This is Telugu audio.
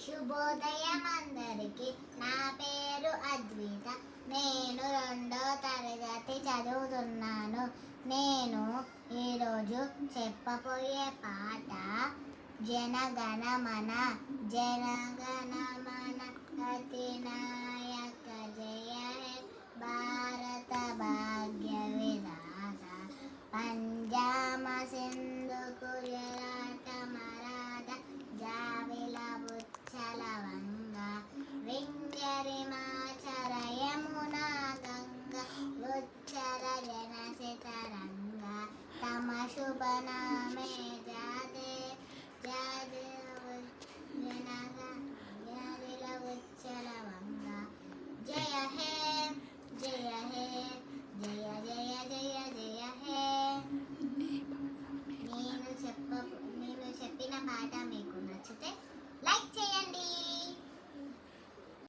శుభోదయం అందరికి. నా పేరు అద్విత. నేను 2వ తరగతి చదువుతున్నాను. నేను ఈరోజు చెప్పబోయే పాట జనగణమన. జనగణమన అధినాయక జయ హే భారత భాగ్య విధాత. పంజామ సింధు కుజల